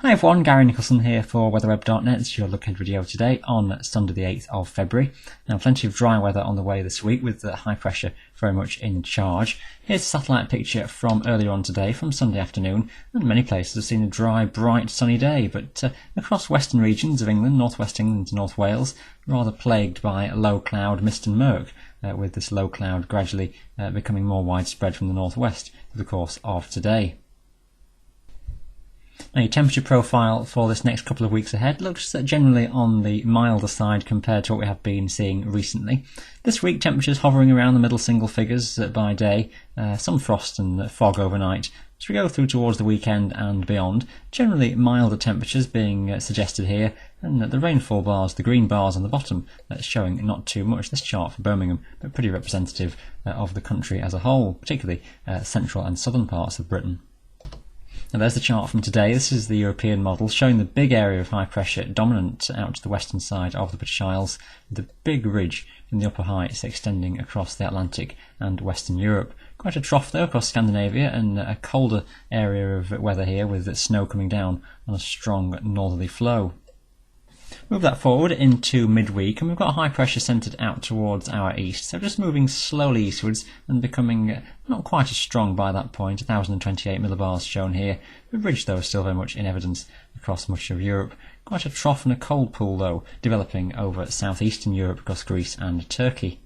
Hi everyone, Gary Nicholson here for weatherweb.net. It's your look ahead video today on Sunday the 8th of February. Now plenty of dry weather on the way this week with the high pressure very much in charge. Here's a satellite picture from earlier on today from Sunday afternoon, and many places have seen a dry, bright, sunny day, but across western regions of England, northwest England to North Wales, rather plagued by low cloud, mist and murk, with this low cloud gradually becoming more widespread from the northwest through the course of today. Now your temperature profile for this next couple of weeks ahead looks generally on the milder side compared to what we have been seeing recently. This week temperatures hovering around the middle single figures by day, some frost and fog overnight. As we go through towards the weekend and beyond, generally milder temperatures being suggested here, and the rainfall bars, the green bars on the bottom, showing not too much. This chart for Birmingham, but pretty representative of the country as a whole, particularly central and southern parts of Britain. Now there's the chart from today. This is the European model showing the big area of high pressure dominant out to the western side of the British Isles, with the big ridge in the upper heights extending across the Atlantic and Western Europe. Quite a trough though across Scandinavia, and a colder area of weather here with snow coming down on a strong northerly flow. Move that forward into midweek, and we've got high pressure centred out towards our east, so just moving slowly eastwards and becoming not quite as strong by that point. 1028 millibars shown here. The ridge though is still very much in evidence across much of Europe. Quite a trough and a cold pool though developing over southeastern Europe across Greece and Turkey.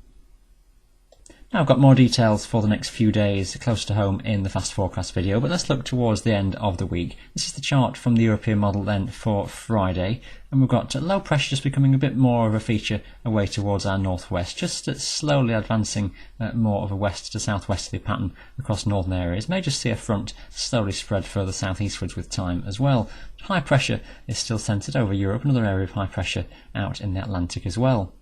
Now I've got more details for the next few days close to home in the fast forecast video, but let's look towards the end of the week. This is the chart from the European model then for Friday, and we've got low pressure just becoming a bit more of a feature away towards our northwest, just slowly advancing more of a west to southwesterly pattern across northern areas. May just see a front slowly spread further southeastwards with time as well. High pressure is still centred over Europe, another area of high pressure out in the Atlantic as well.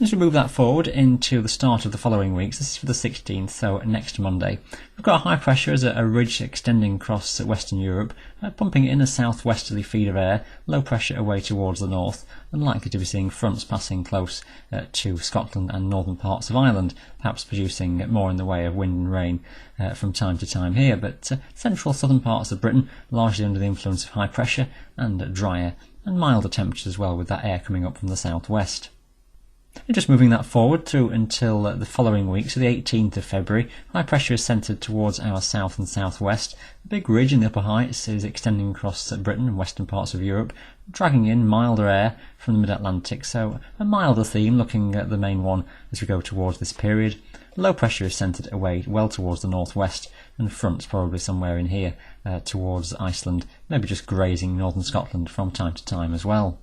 As we move that forward into the start of the following weeks, this is for the 16th, so next Monday, we've got high pressure as a ridge extending across Western Europe, pumping in a southwesterly feed of air, low pressure away towards the north, and likely to be seeing fronts passing close to Scotland and northern parts of Ireland, perhaps producing more in the way of wind and rain from time to time here, but central southern parts of Britain largely under the influence of high pressure and drier and milder temperatures as well, with that air coming up from the southwest. And just moving that forward through until the following week, so the 18th of February, high pressure is centred towards our south and southwest. The big ridge in the upper heights is extending across Britain and western parts of Europe, dragging in milder air from the mid-Atlantic, so a milder theme looking at the main one as we go towards this period. Low pressure is centred away well towards the northwest, and fronts probably somewhere in here towards Iceland, maybe just grazing northern Scotland from time to time as well.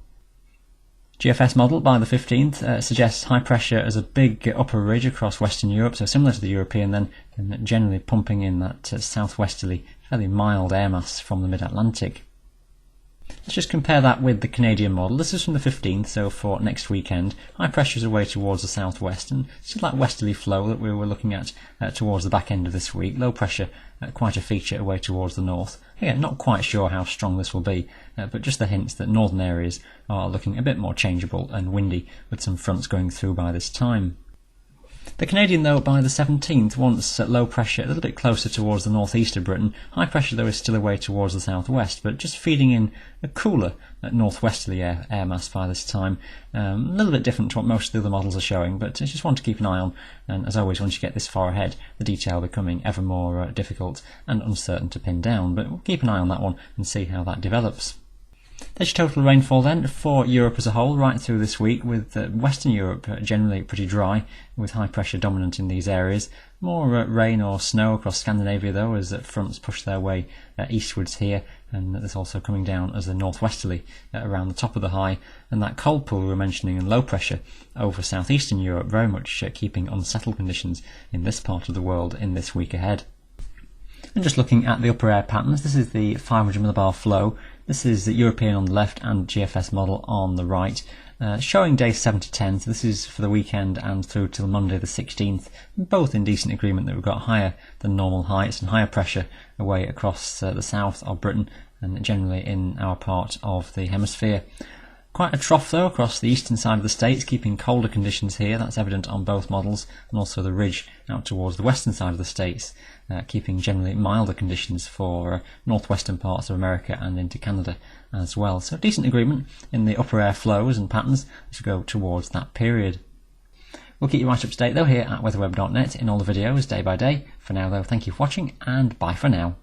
GFS model by the 15th suggests high pressure as a big upper ridge across Western Europe, so similar to the European then, and generally pumping in that southwesterly, fairly mild air mass from the mid-Atlantic. Let's just compare that with the Canadian model. This is from the 15th, so for next weekend. High pressure is away towards the southwest, and still that westerly flow that we were looking at towards the back end of this week. Low pressure, quite a feature away towards the north. Again, not quite sure how strong this will be, but just the hints that northern areas are looking a bit more changeable and windy, with some fronts going through by this time. The Canadian though by the 17th wants low pressure a little bit closer towards the northeast of Britain. High pressure though is still away towards the southwest, but just feeding in a cooler northwesterly air mass by this time. A little bit different to what most of the other models are showing, but I just want to keep an eye on, and as always once you get this far ahead, the detail becoming ever more difficult and uncertain to pin down, but we'll keep an eye on that one and see how that develops. There's your total rainfall then for Europe as a whole right through this week, with Western Europe generally pretty dry with high pressure dominant in these areas. More rain or snow across Scandinavia though as fronts push their way eastwards here, and there's also coming down as a northwesterly around the top of the high, and that cold pool we were mentioning and low pressure over southeastern Europe very much keeping unsettled conditions in this part of the world in this week ahead. And just looking at the upper air patterns, this is the 500 millibar flow. This is the European on the left and GFS model on the right, showing days 7 to 10, so this is for the weekend and through till Monday the 16th, both in decent agreement that we've got higher than normal heights and higher pressure away across the south of Britain and generally in our part of the hemisphere. Quite a trough though across the eastern side of the states, keeping colder conditions here. That's evident on both models, and also the ridge out towards the western side of the states, keeping generally milder conditions for northwestern parts of America and into Canada as well. So decent agreement in the upper air flows and patterns as we go towards that period. We'll keep you right up to date though here at weatherweb.net in all the videos day by day. For now though, thank you for watching and bye for now.